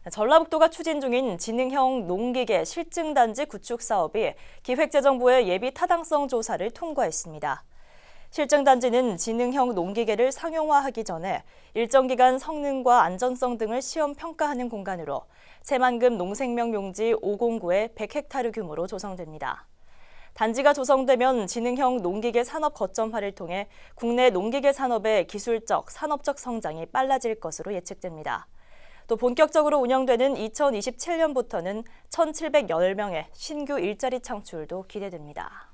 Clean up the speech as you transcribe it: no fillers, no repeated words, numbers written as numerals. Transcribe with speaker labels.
Speaker 1: 전라북도가 추진 중인 지능형 농기계 실증단지 구축 사업이 기획재정부의 예비 타당성 조사를 통과했습니다. 실증단지는 지능형 농기계를 상용화하기 전에 일정 기간 성능과 안전성 등을 시험 평가하는 공간으로 새만금 농생명 용지 509의 100헥타르 규모로 조성됩니다. 단지가 조성되면 지능형 농기계 산업 거점화를 통해 국내 농기계 산업의 기술적, 산업적 성장이 빨라질 것으로 예측됩니다. 또 본격적으로 운영되는 2027년부터는 1,710명의 신규 일자리 창출도 기대됩니다.